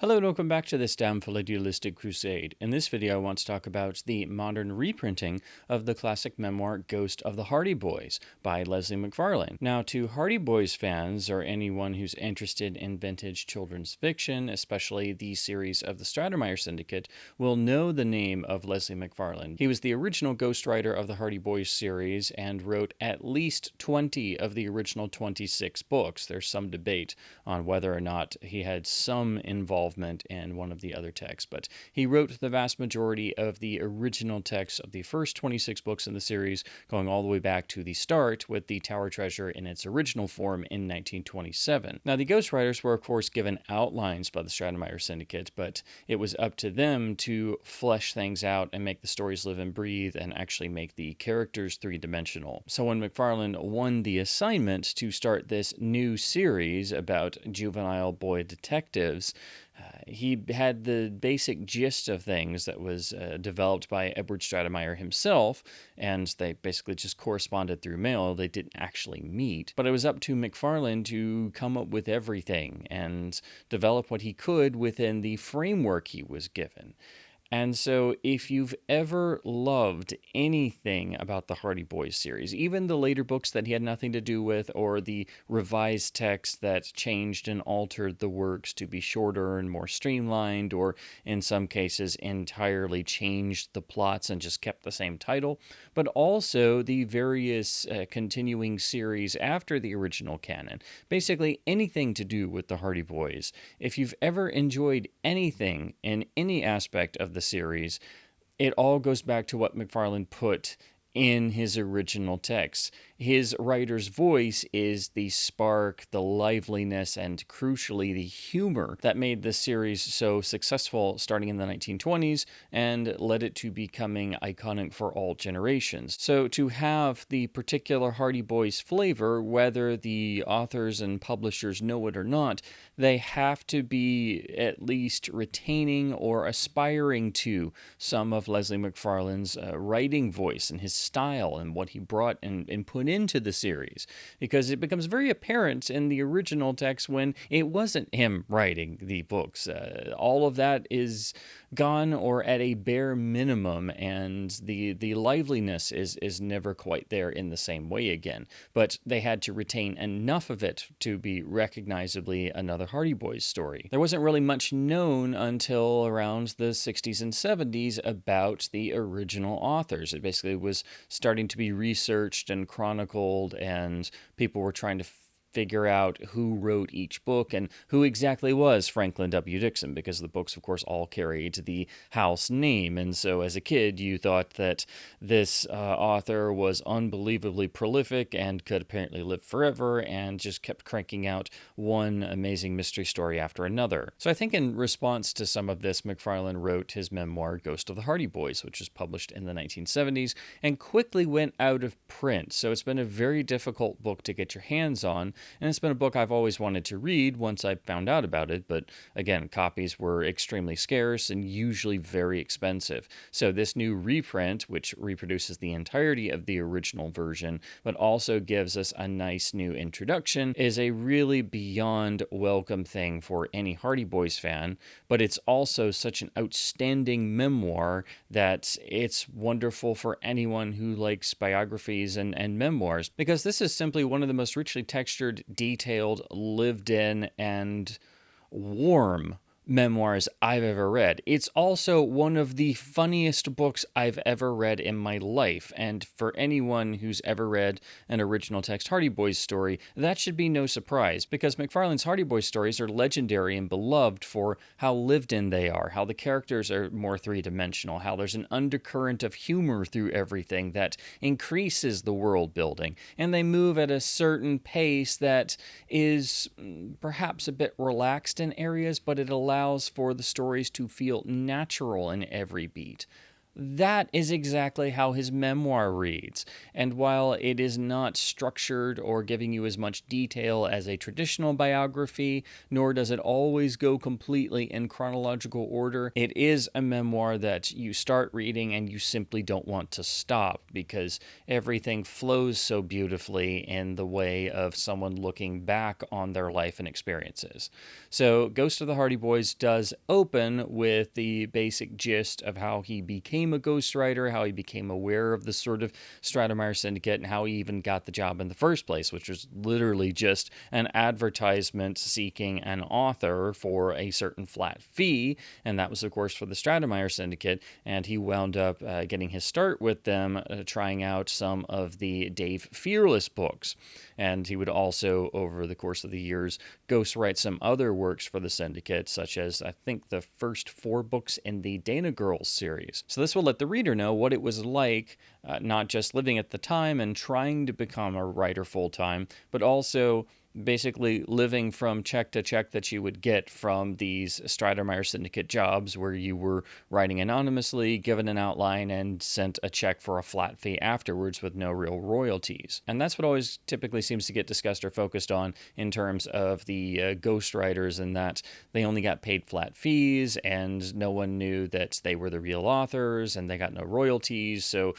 Hello and welcome back to this damnful idealistic crusade. In this video, I want to talk about the modern reprinting of the classic memoir Ghost of the Hardy Boys by Leslie McFarlane. Now, to Hardy Boys fans, or anyone who's interested in vintage children's fiction, especially the series of the Stratemeyer Syndicate, will know the name of Leslie McFarlane. He was the original ghostwriter of the Hardy Boys series and wrote at least 20 of the original 26 books. There's some debate on whether or not he had some involvement in one of the other texts, but he wrote the vast majority of the original texts of the first 26 books in the series, going all the way back to the start with the Tower Treasure in its original form in 1927. Now, the ghostwriters were, of course, given outlines by the Stratemeyer Syndicate, but it was up to them to flesh things out and make the stories live and breathe and actually make the characters three-dimensional. So when McFarlane won the assignment to start this new series about juvenile boy detectives, he had the basic gist of things that was developed by Edward Stratemeyer himself, and they basically just corresponded through mail. They didn't actually meet. But it was up to McFarlane to come up with everything and develop what he could within the framework he was given. And so if you've ever loved anything about the Hardy Boys series, even the later books that he had nothing to do with, or the revised text that changed and altered the works to be shorter and more streamlined, or in some cases entirely changed the plots and just kept the same title, but also the various continuing series after the original canon, basically anything to do with the Hardy Boys. If you've ever enjoyed anything in any aspect of the series, it all goes back to what McFarlane put in his original text. His writer's voice is the spark, the liveliness, and crucially the humor that made this series so successful starting in the 1920s and led it to becoming iconic for all generations. So to have the particular Hardy Boys flavor, whether the authors and publishers know it or not, they have to be at least retaining or aspiring to some of Leslie McFarlane's writing voice and his style and what he brought and put into the series, because it becomes very apparent in the original text when it wasn't him writing the books. All of that is gone or at a bare minimum, and the liveliness is never quite there in the same way again. But they had to retain enough of it to be recognizably another Hardy Boys story. There wasn't really much known until around the 60s and 70s about the original authors. It basically was starting to be researched and chronicled, and people were trying to figure out who wrote each book and who exactly was Franklin W. Dixon, because the books, of course, all carried the house name. And so as a kid, you thought that this author was unbelievably prolific and could apparently live forever and just kept cranking out one amazing mystery story after another. So I think in response to some of this, McFarlane wrote his memoir, Ghost of the Hardy Boys, which was published in the 1970s and quickly went out of print. So it's been a very difficult book to get your hands on, and it's been a book I've always wanted to read once I found out about it, but again, copies were extremely scarce and usually very expensive. So this new reprint, which reproduces the entirety of the original version, but also gives us a nice new introduction, is a really beyond welcome thing for any Hardy Boys fan, but it's also such an outstanding memoir that it's wonderful for anyone who likes biographies and memoirs, because this is simply one of the most richly textured, detailed, lived in, and warm memoirs I've ever read. It's also one of the funniest books I've ever read in my life, and for anyone who's ever read an original text Hardy Boys story, that should be no surprise, because McFarlane's Hardy Boys stories are legendary and beloved for how lived in they are, how the characters are more three-dimensional, how there's an undercurrent of humor through everything that increases the world building, and they move at a certain pace that is perhaps a bit relaxed in areas, but it allows for the stories to feel natural in every beat. that is exactly how his memoir reads. And while it is not structured or giving you as much detail as a traditional biography, nor does it always go completely in chronological order, it is a memoir that you start reading and you simply don't want to stop because everything flows so beautifully in the way of someone looking back on their life and experiences. So, Ghost of the Hardy Boys does open with the basic gist of how he became a ghostwriter, how he became aware of the sort of Stratemeyer Syndicate, and how he even got the job in the first place, which was literally just an advertisement seeking an author for a certain flat fee. And that was, of course, for the Stratemeyer Syndicate. And he wound up getting his start with them, trying out some of the Dave Fearless books. And he would also, over the course of the years, ghostwrite some other works for the Syndicate, such as, I think, the first 4 books in the Dana Girls series. So this will let the reader know what it was like, not just living at the time and trying to become a writer full-time, but also basically living from check to check that you would get from these Stratemeyer Syndicate jobs where you were writing anonymously, given an outline, and sent a check for a flat fee afterwards with no real royalties. And that's what always typically seems to get discussed or focused on in terms of the ghostwriters, in that they only got paid flat fees and no one knew that they were the real authors and they got no royalties. So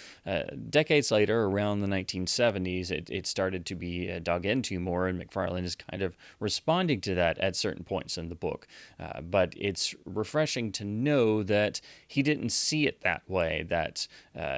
decades later, around the 1970s, it started to be dug into more, and McFarlane is kind of responding to that at certain points in the book. But it's refreshing to know that he didn't see it that way, that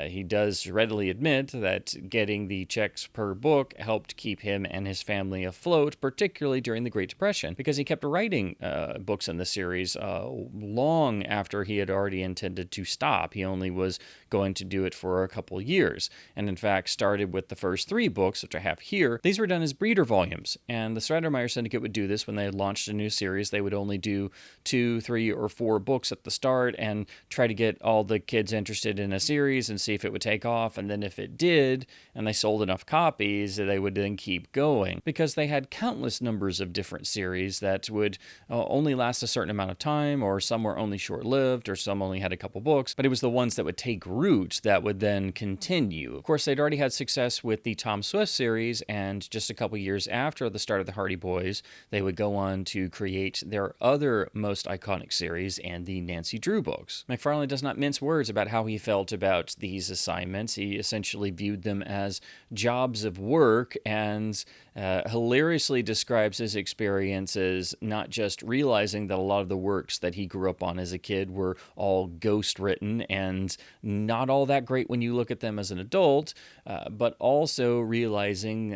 he does readily admit that getting the checks per book helped keep him and his family afloat, particularly during the Great Depression, because he kept writing books in the series long after he had already intended to stop. He only was going to do it for a couple years, and in fact started with the first 3 books, which I have here. These were done as breeder volumes, and the Stratemeyer Syndicate would do this when they launched a new series. They would only do 2, 3, or 4 books at the start and try to get all the kids interested in a series and see if it would take off, and then if it did and they sold enough copies, they would then keep going, because they had countless numbers of different series that would only last a certain amount of time, or some were only short-lived, or some only had a couple books, but it was the ones that would take root that would then continue. Of course, they'd already had success with the Tom Swift series, and just a couple years after the start of the Hardy Boys, they would go on to create their other most iconic series and the Nancy Drew books. McFarlane does not mince words about how he felt about these assignments. He essentially viewed them as jobs of work, and hilariously describes his experiences not just realizing that a lot of the works that he grew up on as a kid were all ghost written and not all that great when you look at them as an adult, but also realizing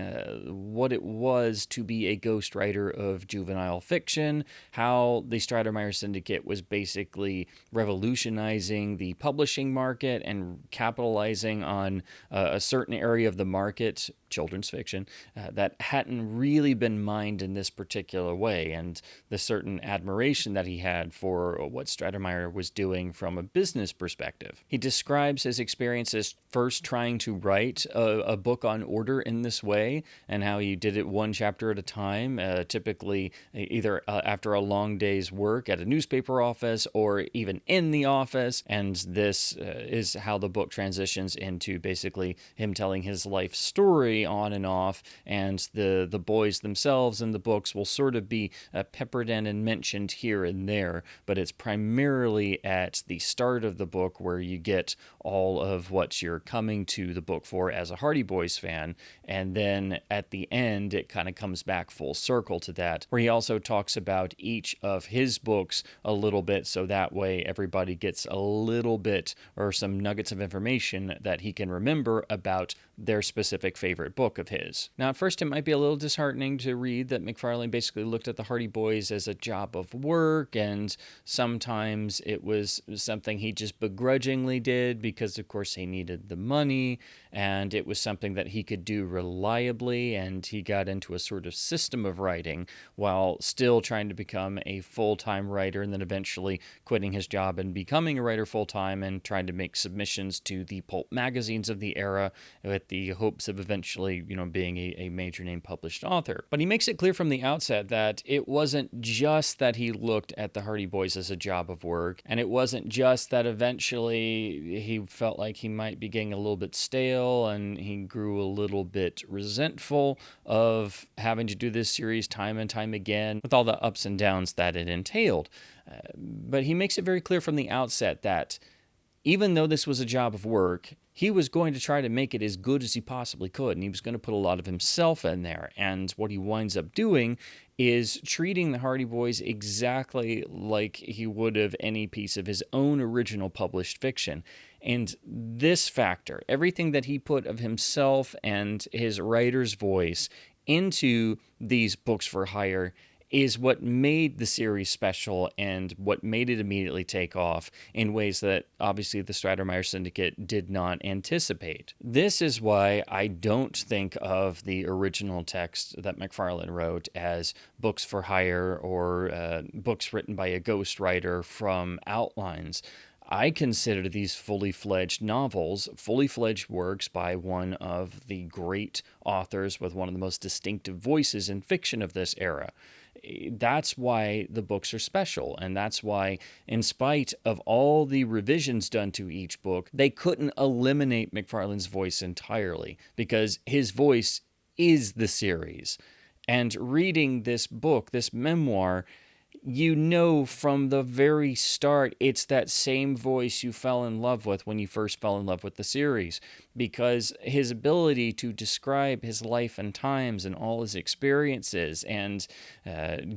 what it was to be a ghostwriter of juvenile fiction, how the Stratemeyer Syndicate was basically revolutionizing the publishing market and capitalizing on a certain area of the market, children's fiction, that hadn't really been mined in this particular way, and the certain admiration that he had for what Stratemeyer was doing from a business perspective. He describes his experiences first trying to write a book on order in this way, and how he did it 1 chapter at a time, typically either after a long day's work at a newspaper office or even in the office, and this is how the book transitions into basically him telling his life story on and off, and the boys themselves in the books will sort of be peppered in and mentioned here and there, but it's primarily at the start of the book where you get all of what you're coming to the book for as a Hardy Boys fan, and then at the end it kind of comes back full circle to that, where he also talks about each of his books a little bit, so that way everybody gets a little bit or some nuggets of information that he can remember about their specific favorite book of his. Now, at first it might be a little disheartening to read that McFarlane basically looked at the Hardy Boys as a job of work, and sometimes it was something he just begrudgingly did because, of course, he needed the money, and it was something that he could do reliably, and he got into a sort sort of system of writing while still trying to become a full-time writer, and then eventually quitting his job and becoming a writer full-time and trying to make submissions to the pulp magazines of the era with the hopes of eventually, being a major name published author. But he makes it clear from the outset that it wasn't just that he looked at the Hardy Boys as a job of work, and it wasn't just that eventually he felt like he might be getting a little bit stale and he grew a little bit resentful of having to do this series time and time again with all the ups and downs that it entailed. But he makes it very clear from the outset that even though this was a job of work, he was going to try to make it as good as he possibly could, and he was going to put a lot of himself in there. And what he winds up doing is treating the Hardy Boys exactly like he would have any piece of his own original published fiction. And this factor, everything that he put of himself and his writer's voice into these books for hire, is what made the series special and what made it immediately take off in ways that obviously the Stratemeyer Syndicate did not anticipate. This is why I don't think of the original text that McFarlane wrote as books for hire or books written by a ghostwriter from outlines. I consider these fully fledged novels, fully fledged works by one of the great authors with one of the most distinctive voices in fiction of this era. That's why the books are special, and that's why, in spite of all the revisions done to each book, they couldn't eliminate McFarlane's voice entirely, because his voice is the series. And reading this book, this memoir, you know from the very start it's that same voice you fell in love with when you first fell in love with the series, because his ability to describe his life and times and all his experiences and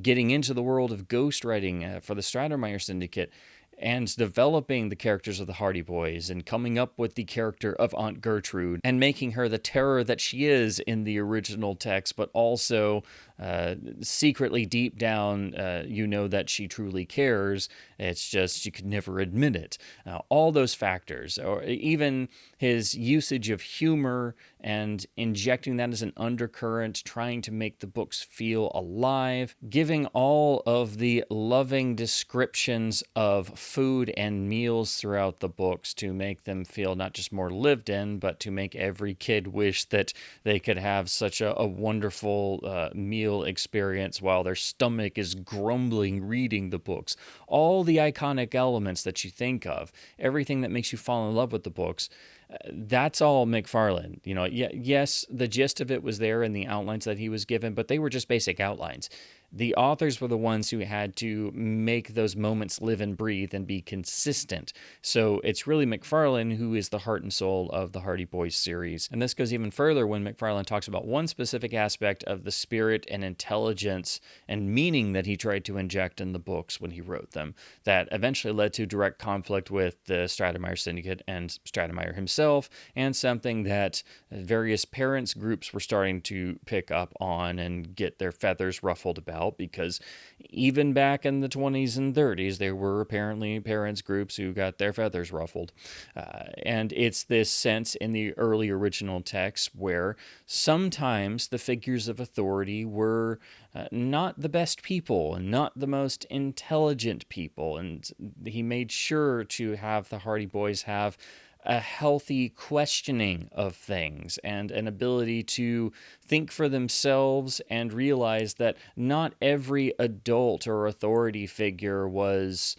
getting into the world of ghostwriting for the Stratemeyer Syndicate and developing the characters of the Hardy Boys and coming up with the character of Aunt Gertrude and making her the terror that she is in the original text, but also secretly deep down, you know that she truly cares. It's just she could never admit it. All those factors, or even his usage of humor and injecting that as an undercurrent, trying to make the books feel alive, giving all of the loving descriptions of food and meals throughout the books to make them feel not just more lived in, but to make every kid wish that they could have such a wonderful meal experience while their stomach is grumbling reading the books. All the iconic elements that you think of, everything that makes you fall in love with the books, that's all McFarlane. Yes, the gist of it was there in the outlines that he was given, but they were just basic outlines. The authors were the ones who had to make those moments live and breathe and be consistent. So it's really McFarlane who is the heart and soul of the Hardy Boys series. And this goes even further when McFarlane talks about one specific aspect of the spirit and intelligence and meaning that he tried to inject in the books when he wrote them, that eventually led to direct conflict with the Stratemeyer Syndicate and Stratemeyer himself, and something that various parents groups were starting to pick up on and get their feathers ruffled about, because even back in the 20s and 30s, there were apparently parents groups who got their feathers ruffled. And it's this sense in the early original texts where sometimes the figures of authority were not the best people and not the most intelligent people. And he made sure to have the Hardy Boys have a healthy questioning of things and an ability to think for themselves and realize that not every adult or authority figure was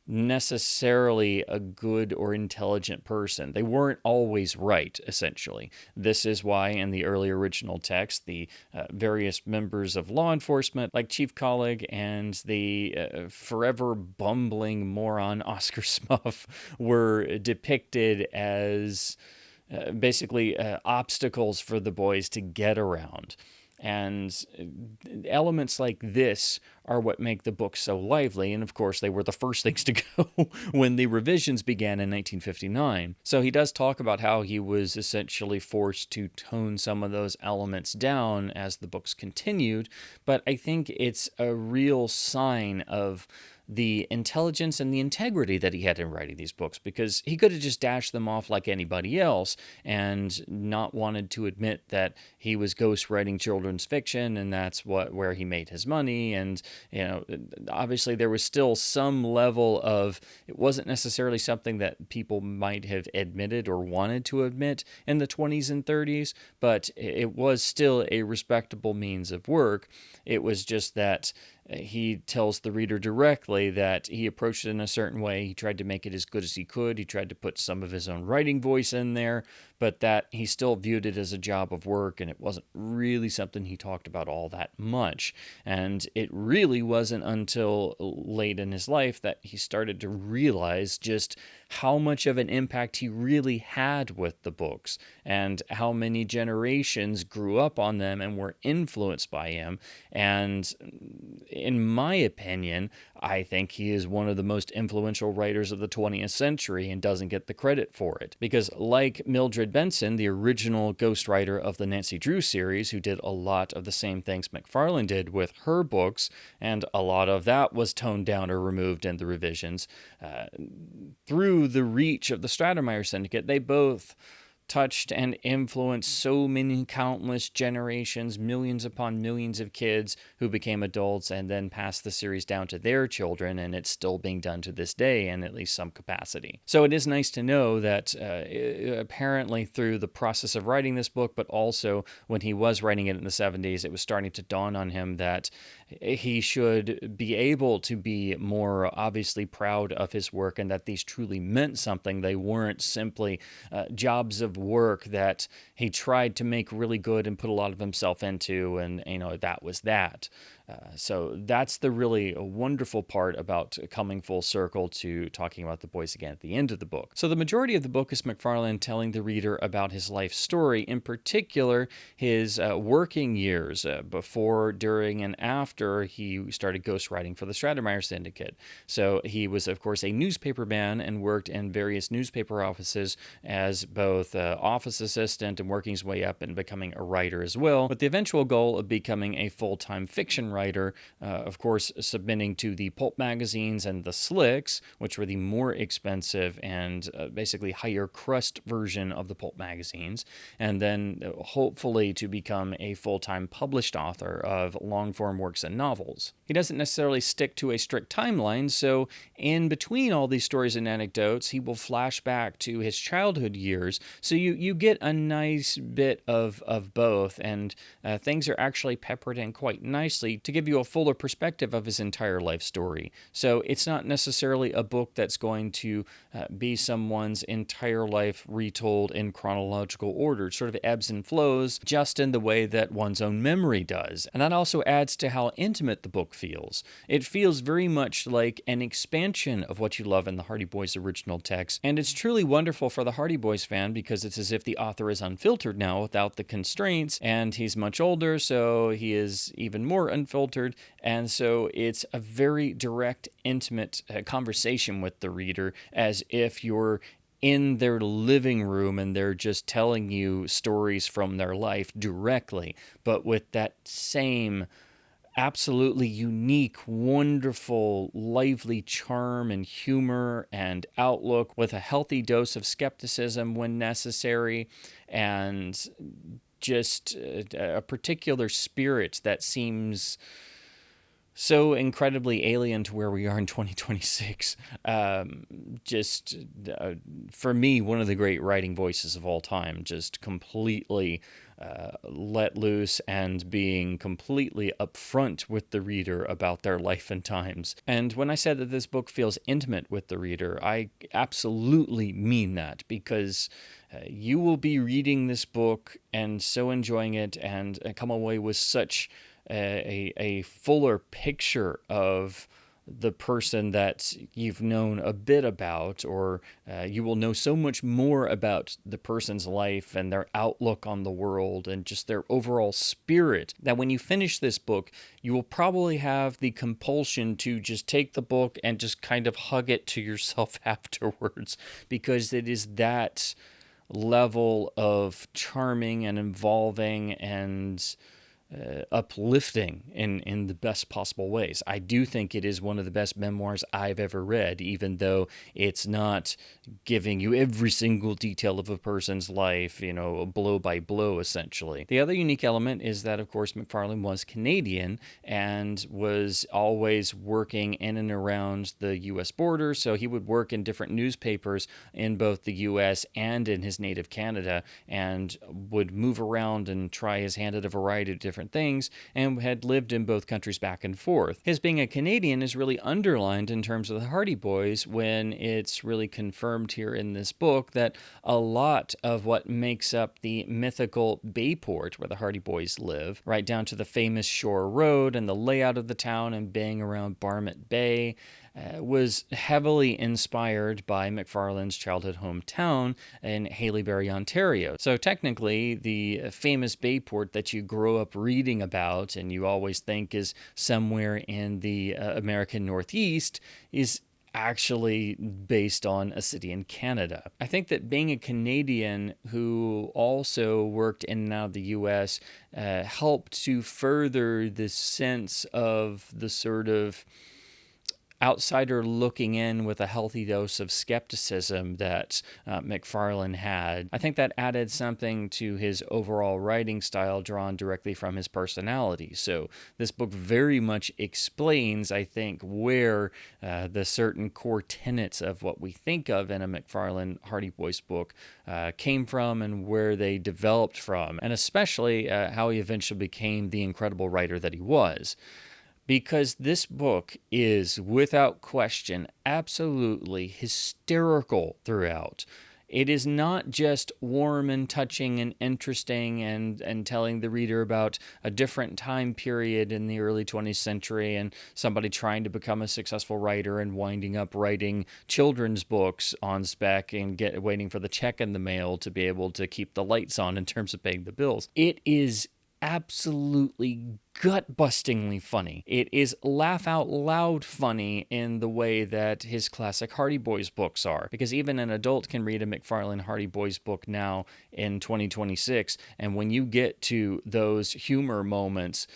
necessarily a good or intelligent person. They weren't always right, essentially. This is why in the early original text, the various members of law enforcement, like Chief Colleague and the forever bumbling moron Oscar Smuff, were depicted as basically obstacles for the boys to get around. And elements like this are what make the book so lively, and of course they were the first things to go when the revisions began in 1959. So he does talk about how he was essentially forced to tone some of those elements down as the books continued, but I think it's a real sign of the intelligence and the integrity that he had in writing these books, because he could have just dashed them off like anybody else and not wanted to admit that he was ghostwriting children's fiction, and that's where he made his money. And obviously there was still some level of, it wasn't necessarily something that people might have admitted or wanted to admit in the 20s and 30s, but it was still a respectable means of work. It was just that he tells the reader directly that he approached it in a certain way. He tried to make it as good as he could. He tried to put some of his own writing voice in there, but that he still viewed it as a job of work, and it wasn't really something he talked about all that much. And it really wasn't until late in his life that he started to realize just how much of an impact he really had with the books, and how many generations grew up on them and were influenced by him. And in my opinion, I think he is one of the most influential writers of the 20th century and doesn't get the credit for it. Because like Mildred Benson, the original ghostwriter of the Nancy Drew series, who did a lot of the same things McFarlane did with her books, and a lot of that was toned down or removed in the revisions, through the reach of the Stratemeyer Syndicate, they both touched and influenced so many countless generations, millions upon millions of kids who became adults and then passed the series down to their children, and it's still being done to this day in at least some capacity. So it is nice to know that apparently through the process of writing this book, but also when he was writing it in the 70s, it was starting to dawn on him that he should be able to be more obviously proud of his work, and that these truly meant something. They weren't simply jobs of work that he tried to make really good and put a lot of himself into, and that was that. So that's the really wonderful part about coming full circle to talking about the boys again at the end of the book. So the majority of the book is McFarlane telling the reader about his life story, in particular his working years before, during, and after he started ghostwriting for the Stratemeyer Syndicate. So he was, of course, a newspaperman and worked in various newspaper offices as both office assistant and working his way up and becoming a writer as well, with the eventual goal of becoming a full-time fiction writer, of course, submitting to the pulp magazines and the slicks, which were the more expensive and basically higher crust version of the pulp magazines, and then hopefully to become a full-time published author of long-form works and novels. He doesn't necessarily stick to a strict timeline, so in between all these stories and anecdotes, he will flash back to his childhood years, so you get a nice bit of both, and things are actually peppered in quite nicely to give you a fuller perspective of his entire life story. So it's not necessarily a book that's going to be someone's entire life retold in chronological order. It sort of ebbs and flows just in the way that one's own memory does. And that also adds to how intimate the book feels. It feels very much like an expansion of what you love in the Hardy Boys original text. And it's truly wonderful for the Hardy Boys fan, because it's as if the author is unfiltered now without the constraints, and he's much older, so he is even more unfiltered, and so it's a very direct, intimate conversation with the reader, as if you're in their living room and they're just telling you stories from their life directly, but with that same absolutely unique, wonderful, lively charm and humor and outlook, with a healthy dose of skepticism when necessary, and just a particular spirit that seems so incredibly alien to where we are in 2026. For me, one of the great writing voices of all time, just completely let loose and being completely upfront with the reader about their life and times. And when I said that this book feels intimate with the reader, I absolutely mean that, because you will be reading this book and so enjoying it and come away with such a fuller picture of the person that you've known a bit about, or you will know so much more about the person's life and their outlook on the world and just their overall spirit, that when you finish this book, you will probably have the compulsion to just take the book and just kind of hug it to yourself afterwards, because it is that level of charming and involving and uplifting in the best possible ways. I do think it is one of the best memoirs I've ever read, even though it's not giving you every single detail of a person's life, blow by blow, essentially. The other unique element is that, of course, McFarlane was Canadian and was always working in and around the U.S. border, so he would work in different newspapers in both the U.S. and in his native Canada, and would move around and try his hand at a variety of different things, and had lived in both countries back and forth. His being a Canadian is really underlined in terms of the Hardy Boys when it's really confirmed here in this book that a lot of what makes up the mythical Bayport where the Hardy Boys live, right down to the famous Shore Road and the layout of the town and being around Barmouth Bay, was heavily inspired by McFarlane's childhood hometown in Haileybury, Ontario. So technically, the famous Bayport that you grow up reading about and you always think is somewhere in the American Northeast is actually based on a city in Canada. I think that being a Canadian who also worked in and out of the U.S. Helped to further the sense of the sort of outsider looking in with a healthy dose of skepticism that McFarlane had. I think that added something to his overall writing style drawn directly from his personality. So this book very much explains, I think, where the certain core tenets of what we think of in a McFarlane Hardy Boys book came from and where they developed from, and especially how he eventually became the incredible writer that he was. Because this book is, without question, absolutely hysterical throughout. It is not just warm and touching and interesting and telling the reader about a different time period in the early 20th century and somebody trying to become a successful writer and winding up writing children's books on spec and waiting for the check in the mail to be able to keep the lights on in terms of paying the bills. It is absolutely gut-bustingly funny. It is laugh-out-loud funny in the way that his classic Hardy Boys books are, because even an adult can read a McFarlane Hardy Boys book now in 2026, and when you get to those humor moments,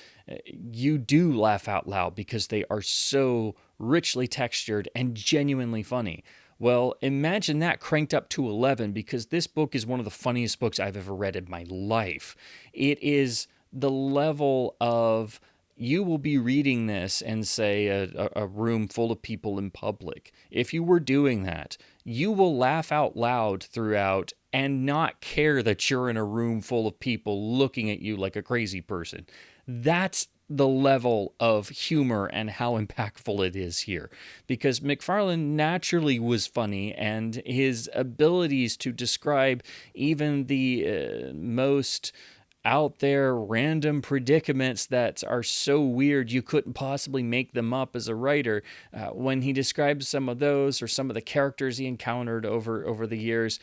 you do laugh out loud because they are so richly textured and genuinely funny. Well, imagine that cranked up to 11, because this book is one of the funniest books I've ever read in my life. It is the level of, you will be reading this in, say, a room full of people in public. If you were doing that, you will laugh out loud throughout and not care that you're in a room full of people looking at you like a crazy person. That's the level of humor and how impactful it is here, because McFarlane naturally was funny, and his abilities to describe even the most out there random predicaments that are so weird you couldn't possibly make them up as a writer, when he describes some of those or some of the characters he encountered over the years,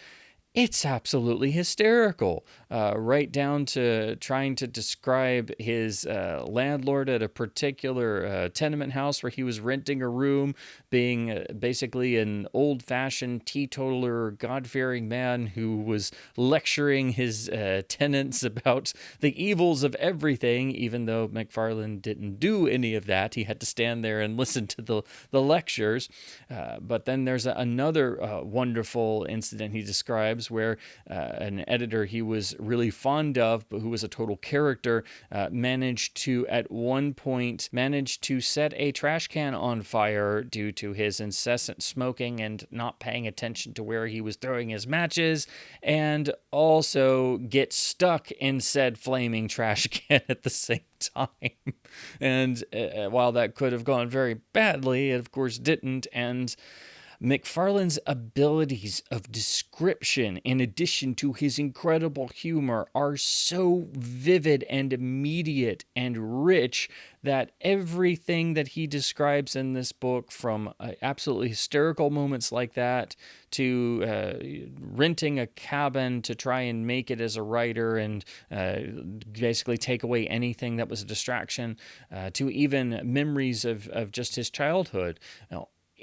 it's absolutely hysterical, right down to trying to describe his landlord at a particular tenement house where he was renting a room, being basically an old-fashioned teetotaler, God-fearing man who was lecturing his tenants about the evils of everything, even though McFarlane didn't do any of that. He had to stand there and listen to the lectures. But then there's another wonderful incident he describes where an editor he was really fond of, but who was a total character, managed to, at one point, set a trash can on fire due to his incessant smoking and not paying attention to where he was throwing his matches, and also get stuck in said flaming trash can at the same time. And while that could have gone very badly, it of course didn't, and McFarlane's abilities of description, in addition to his incredible humor, are so vivid and immediate and rich that everything that he describes in this book, from absolutely hysterical moments like that to renting a cabin to try and make it as a writer and basically take away anything that was a distraction, to even memories of just his childhood,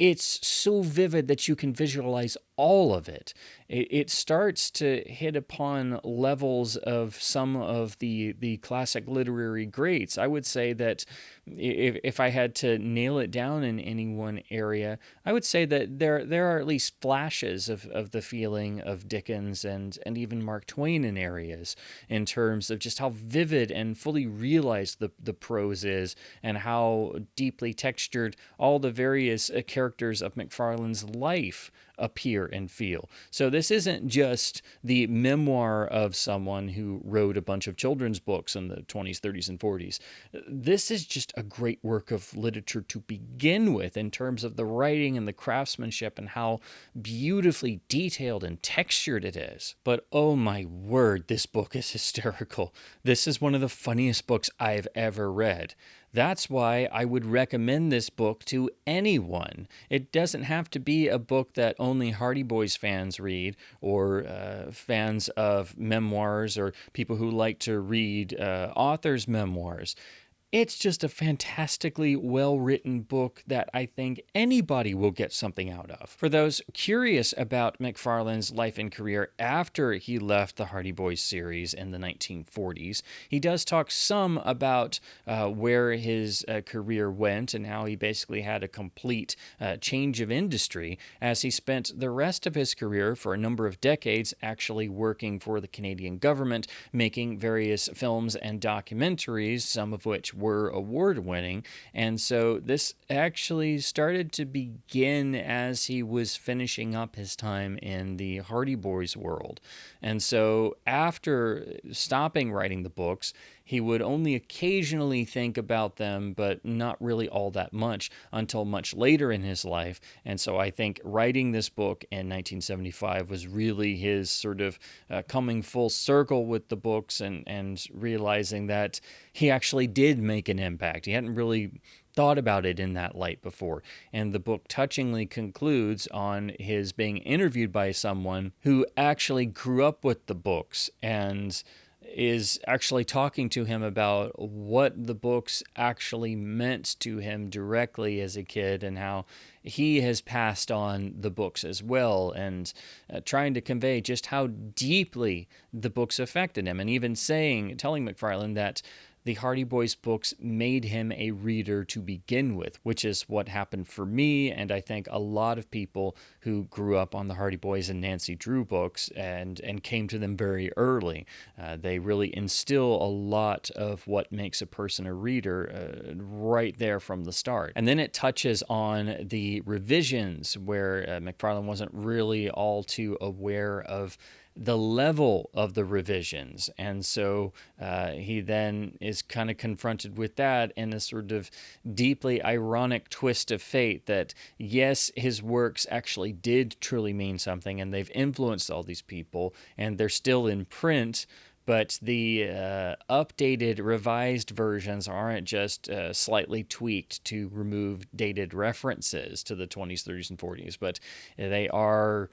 it's so vivid that you can visualize all of it. It starts to hit upon levels of some of the classic literary greats. I would say that if I had to nail it down in any one area, I would say that there are at least flashes of the feeling of Dickens and even Mark Twain in areas, in terms of just how vivid and fully realized the prose is, and how deeply textured all the various characters of McFarlane's life appear and feel. So this isn't just the memoir of someone who wrote a bunch of children's books in the 20s, 30s, and 40s. This is just a great work of literature to begin with, in terms of the writing and the craftsmanship and how beautifully detailed and textured it is. But oh my word, this book is hysterical. This is one of the funniest books I've ever read. That's why I would recommend this book to anyone. It doesn't have to be a book that only Hardy Boys fans read, or fans of memoirs, or people who like to read authors' memoirs. It's just a fantastically well-written book that I think anybody will get something out of. For those curious about McFarlane's life and career after he left the Hardy Boys series in the 1940s, he does talk some about where his career went, and how he basically had a complete change of industry, as he spent the rest of his career for a number of decades actually working for the Canadian government, making various films and documentaries, some of which were award-winning. And so this actually started to begin as he was finishing up his time in the Hardy Boys world. And so after stopping writing the books, he would only occasionally think about them, but not really all that much until much later in his life. And so I think writing this book in 1975 was really his sort of coming full circle with the books, and realizing that he actually did make an impact. He hadn't really thought about it in that light before. And the book touchingly concludes on his being interviewed by someone who actually grew up with the books, and is actually talking to him about what the books actually meant to him directly as a kid, and how he has passed on the books as well, and trying to convey just how deeply the books affected him, and even telling McFarlane that the Hardy Boys books made him a reader to begin with, which is what happened for me, and I think a lot of people who grew up on the Hardy Boys and Nancy Drew books and came to them very early. They really instill a lot of what makes a person a reader right there from the start. And then it touches on the revisions, where McFarlane wasn't really all too aware of the level of the revisions. And so he then is kind of confronted with that in a sort of deeply ironic twist of fate, that yes, his works actually did truly mean something, and they've influenced all these people, and they're still in print, but the updated, revised versions aren't just slightly tweaked to remove dated references to the 20s, 30s, and 40s, but they are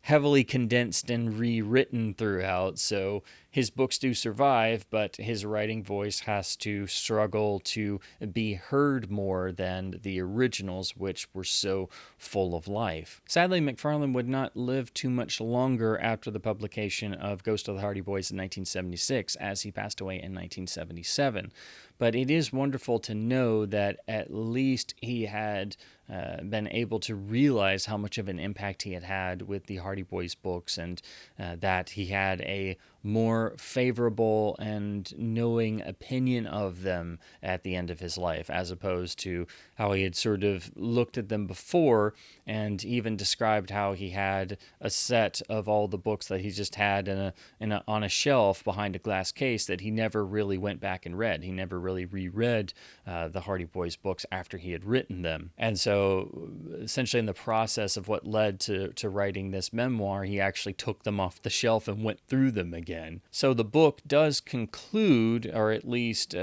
heavily condensed and rewritten throughout. So his books do survive, but his writing voice has to struggle to be heard more than the originals, which were so full of life. Sadly, McFarlane would not live too much longer after the publication of Ghost of the Hardy Boys in 1976, as he passed away in 1977. But it is wonderful to know that at least he had been able to realize how much of an impact he had had with the Hardy Boys books, and that he had a more favorable and knowing opinion of them at the end of his life, as opposed to how he had sort of looked at them before, and even described how he had a set of all the books that he just had on a shelf behind a glass case that he never really went back and read. He never really reread the Hardy Boys books after he had written them. And so essentially in the process of what led to writing this memoir, he actually took them off the shelf and went through them again. again. So the book does conclude, or at least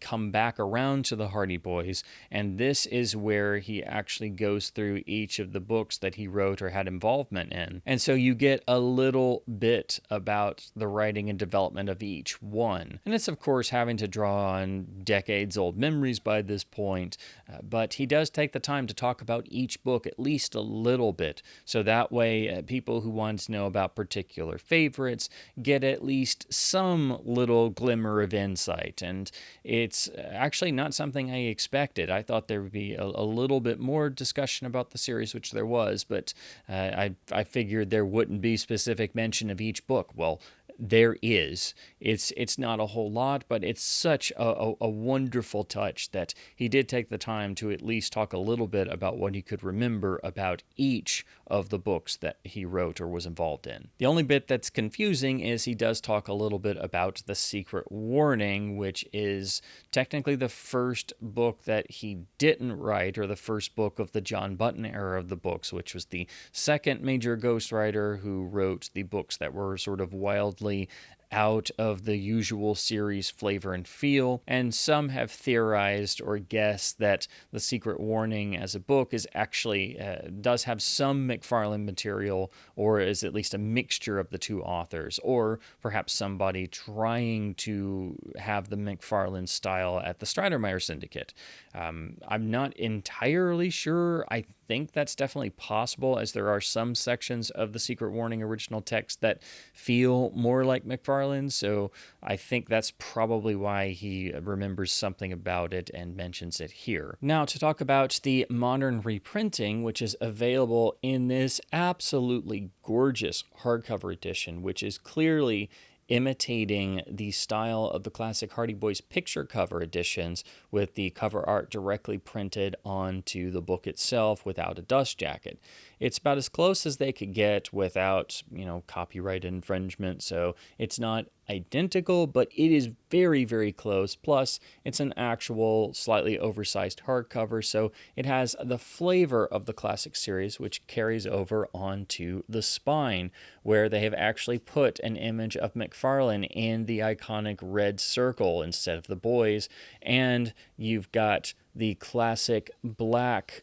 come back around to the Hardy Boys, and this is where he actually goes through each of the books that he wrote or had involvement in. And so you get a little bit about the writing and development of each one. And it's, of course, having to draw on decades-old memories by this point, but he does take the time to talk about each book at least a little bit, so that way people who want to know about particular favorites get at least some little glimmer of insight. And it's actually not something I expected. I thought there would be a little bit more discussion about the series, which there was, but I figured there wouldn't be specific mention of each book. Well, there is. It's not a whole lot, but it's such a wonderful touch that he did take the time to at least talk a little bit about what he could remember about each of the books that he wrote or was involved in. The only bit that's confusing is he does talk a little bit about The Secret Warning, which is technically the first book that he didn't write, or the first book of the John Button era of the books, which was the second major ghostwriter who wrote the books that were sort of wildly out of the usual series flavor and feel, and some have theorized or guessed that The Secret Warning as a book is actually does have some McFarlane material, or is at least a mixture of the two authors, or perhaps somebody trying to have the McFarlane style at the Stridermeyer Syndicate. I'm not entirely sure. I think that's definitely possible, as there are some sections of the Secret Warning original text that feel more like McFarlane, so I think that's probably why he remembers something about it and mentions it here. Now, to talk about the modern reprinting, which is available in this absolutely gorgeous hardcover edition, which is clearly imitating the style of the classic Hardy Boys picture cover editions, with the cover art directly printed onto the book itself without a dust jacket. It's about as close as they could get without, copyright infringement, so it's not identical, but it is very, very close. Plus, it's an actual slightly oversized hardcover, so it has the flavor of the classic series, which carries over onto the spine, where they have actually put an image of McFarlane in the iconic red circle instead of the boys, and you've got the classic black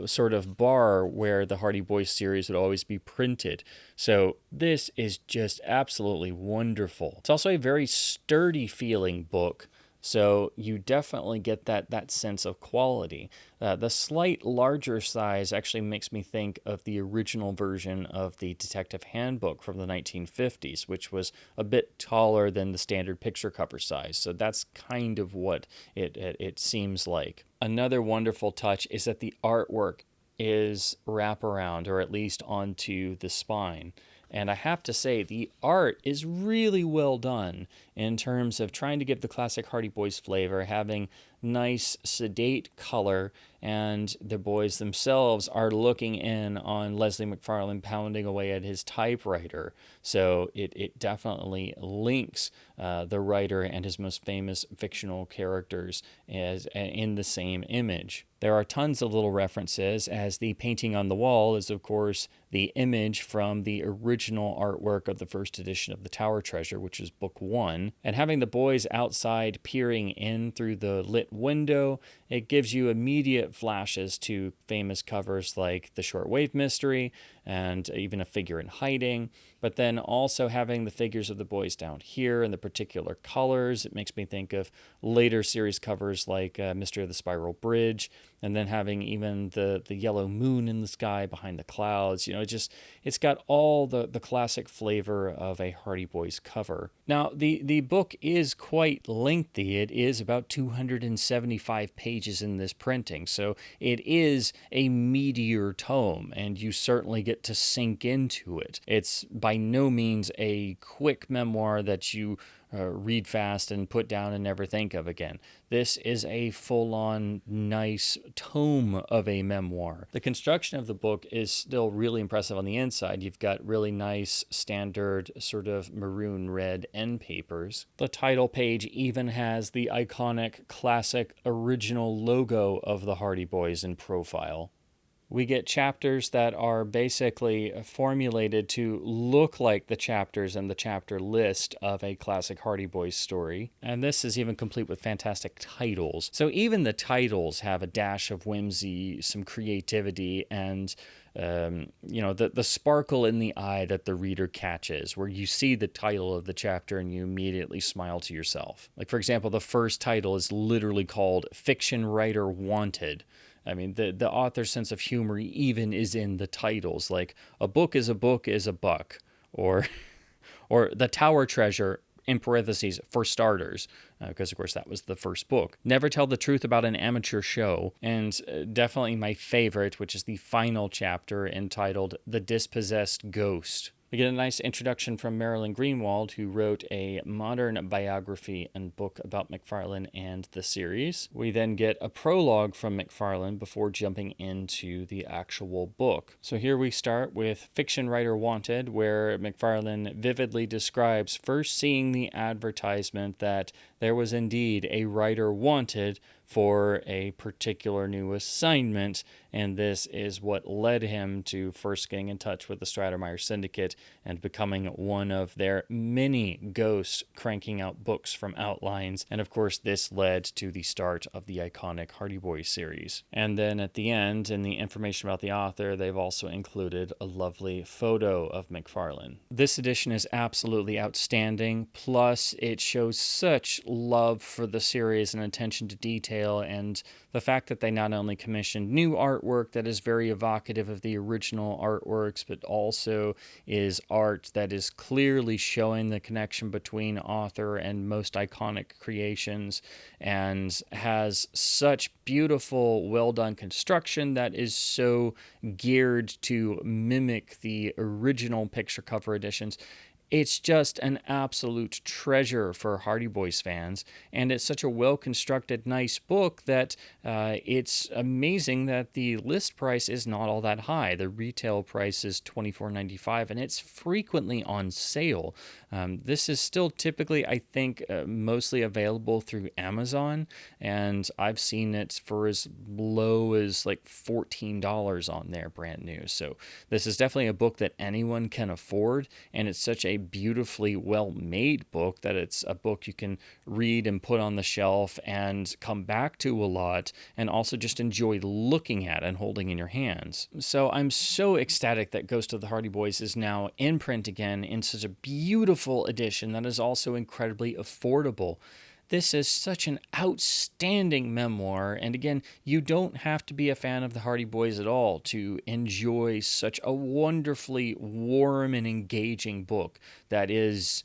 sort of bar where the Hardy Boys series would always be printed. So this is just absolutely wonderful. It's also a very sturdy feeling book, so you definitely get that sense of quality. The slight larger size actually makes me think of the original version of the Detective Handbook from the 1950s, which was a bit taller than the standard picture cover size. So that's kind of what it seems like. Another wonderful touch is that the artwork is wraparound, or at least onto the spine. And I have to say, the art is really well done in terms of trying to give the classic Hardy Boys flavor, having nice, sedate color, and the boys themselves are looking in on Leslie McFarlane pounding away at his typewriter. So it definitely links the writer and his most famous fictional characters as in the same image. There are tons of little references, as the painting on the wall is, of course, the image from the original artwork of the first edition of The Tower Treasure, which is book 1. And having the boys outside peering in through the lit window, it gives you immediate flashes to famous covers like The Shortwave Mystery and even A Figure in Hiding. But then also having the figures of the boys down here and the particular colors, it makes me think of later series covers like Mystery of the Spiral Bridge, and then having even the yellow moon in the sky behind the clouds. It's got all the classic flavor of a Hardy Boys cover. Now, the book is quite lengthy. It is about 275 pages in this printing, so it is a meatier tome, and you certainly get to sink into it. It's by no means a quick memoir that you read fast and put down and never think of again. This is a full-on nice tome of a memoir. The construction of the book is still really impressive on the inside. You've got really nice standard sort of maroon red end papers. The title page even has the iconic classic original logo of the Hardy Boys in profile, We get chapters that are basically formulated to look like the chapters in the chapter list of a classic Hardy Boys story. And this is even complete with fantastic titles. So even the titles have a dash of whimsy, some creativity, and the sparkle in the eye that the reader catches, where you see the title of the chapter and you immediately smile to yourself. Like, for example, the first title is literally called Fiction Writer Wanted. I mean, the author's sense of humor even is in the titles. Like, a book is a buck, or The Tower Treasure, in parentheses, for starters, because of course that was the first book. Never Tell the Truth About an Amateur Show, and definitely my favorite, which is the final chapter entitled The Dispossessed Ghost. We get a nice introduction from Marilyn Greenwald, who wrote a modern biography and book about McFarlane and the series. We then get a prologue from McFarlane before jumping into the actual book. So here we start with Fiction Writer Wanted, where McFarlane vividly describes first seeing the advertisement that there was indeed a writer wanted for a particular new assignment, and this is what led him to first getting in touch with the Stratemeyer Syndicate and becoming one of their many ghosts cranking out books from outlines. And of course, this led to the start of the iconic Hardy Boys series. And then at the end, in the information about the author, they've also included a lovely photo of McFarlane. This edition is absolutely outstanding, plus it shows such love for the series and attention to detail, and the fact that they not only commissioned new artwork that is very evocative of the original artworks, but also is art that is clearly showing the connection between author and most iconic creations, and has such beautiful, well-done construction that is so geared to mimic the original picture cover editions. It's just an absolute treasure for Hardy Boys fans, and it's such a well-constructed, nice book that it's amazing that the list price is not all that high. The retail price is $24.95, and it's frequently on sale. This is still typically, I think, mostly available through Amazon, and I've seen it for as low as like $14 on there, brand new. So this is definitely a book that anyone can afford, and it's such a beautifully well-made book that it's a book you can read and put on the shelf and come back to a lot, and also just enjoy looking at and holding in your hands. So I'm so ecstatic that Ghost of the Hardy Boys is now in print again in such a beautiful edition that is also incredibly affordable. This is such an outstanding memoir, and again, you don't have to be a fan of the Hardy Boys at all to enjoy such a wonderfully warm and engaging book that is,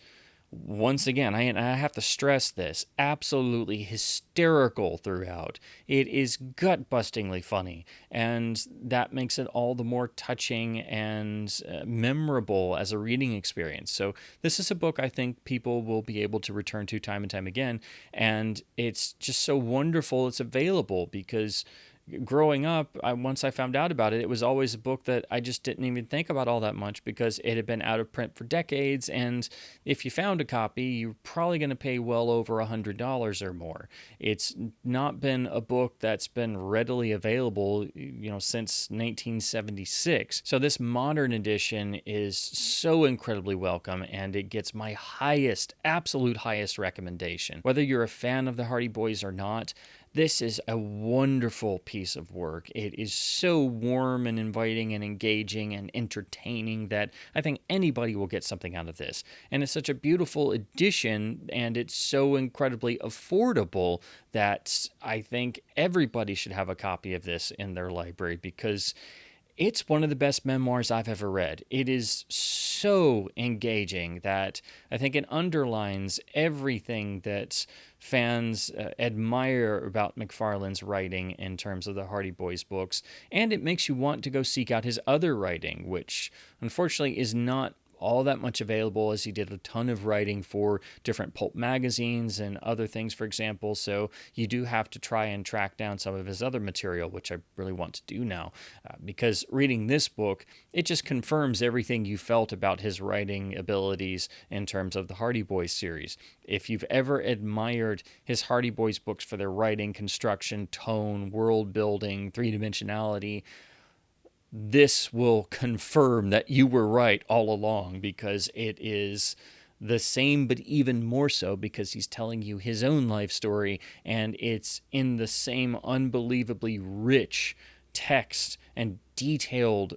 once again, I have to stress this, absolutely hysterical throughout. It is gut-bustingly funny, and that makes it all the more touching and memorable as a reading experience. So this is a book I think people will be able to return to time and time again, and it's just so wonderful it's available, because growing up, once I found out about it, it was always a book that I just didn't even think about all that much because it had been out of print for decades, and if you found a copy, you're probably going to pay well over $100 or more. It's not been a book that's been readily available, since 1976. So this modern edition is so incredibly welcome, and it gets my absolute highest recommendation. Whether you're a fan of the Hardy Boys or not, this is a wonderful piece of work. It is so warm and inviting and engaging and entertaining that I think anybody will get something out of this. And it's such a beautiful edition, and it's so incredibly affordable that I think everybody should have a copy of this in their library, because it's one of the best memoirs I've ever read. It is so engaging that I think it underlines everything that fans admire about McFarlane's writing in terms of the Hardy Boys books, and it makes you want to go seek out his other writing, which unfortunately is not all that much available, as he did a ton of writing for different pulp magazines and other things, for example. So you do have to try and track down some of his other material, which I really want to do now, because reading this book, it just confirms everything you felt about his writing abilities in terms of the Hardy Boys series. If you've ever admired his Hardy Boys books for their writing, construction, tone, world building, three-dimensionality, this will confirm that you were right all along, because it is the same, but even more so because he's telling you his own life story, and it's in the same unbelievably rich text and detailed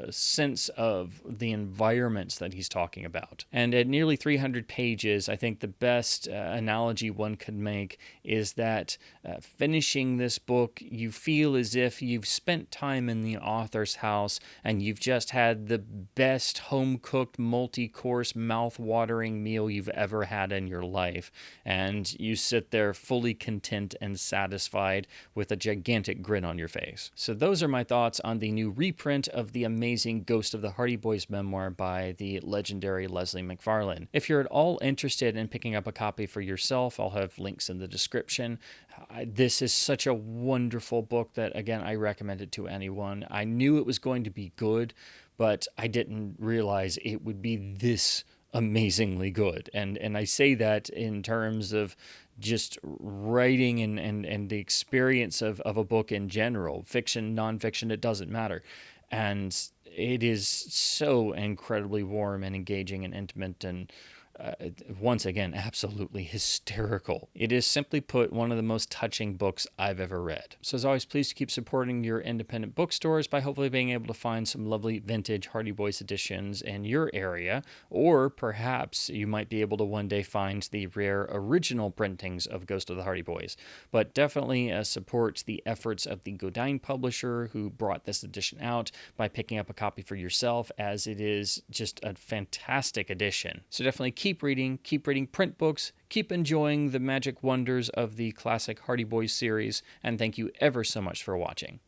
sense of the environments that he's talking about. And at nearly 300 pages, I think the best analogy one could make is that finishing this book, you feel as if you've spent time in the author's house and you've just had the best home-cooked, multi-course, mouth-watering meal you've ever had in your life. And you sit there fully content and satisfied with a gigantic grin on your face. So those are my thoughts on the new reprint of the amazing Ghost of the Hardy Boys memoir by the legendary Leslie McFarlane. If you're at all interested in picking up a copy for yourself, I'll have links in the description. This is such a wonderful book that, again, I recommend it to anyone. I knew it was going to be good, but I didn't realize it would be this amazingly good. And I say that in terms of just writing and the experience of a book in general, fiction, nonfiction, it doesn't matter. And it is so incredibly warm and engaging and intimate and once again, absolutely hysterical. It is, simply put, one of the most touching books I've ever read. So as always, please keep supporting your independent bookstores by hopefully being able to find some lovely vintage Hardy Boys editions in your area, or perhaps you might be able to one day find the rare original printings of Ghost of the Hardy Boys. But definitely support the efforts of the Godine publisher who brought this edition out by picking up a copy for yourself, as it is just a fantastic edition. So definitely keep reading print books, keep enjoying the magic wonders of the classic Hardy Boys series, and thank you ever so much for watching.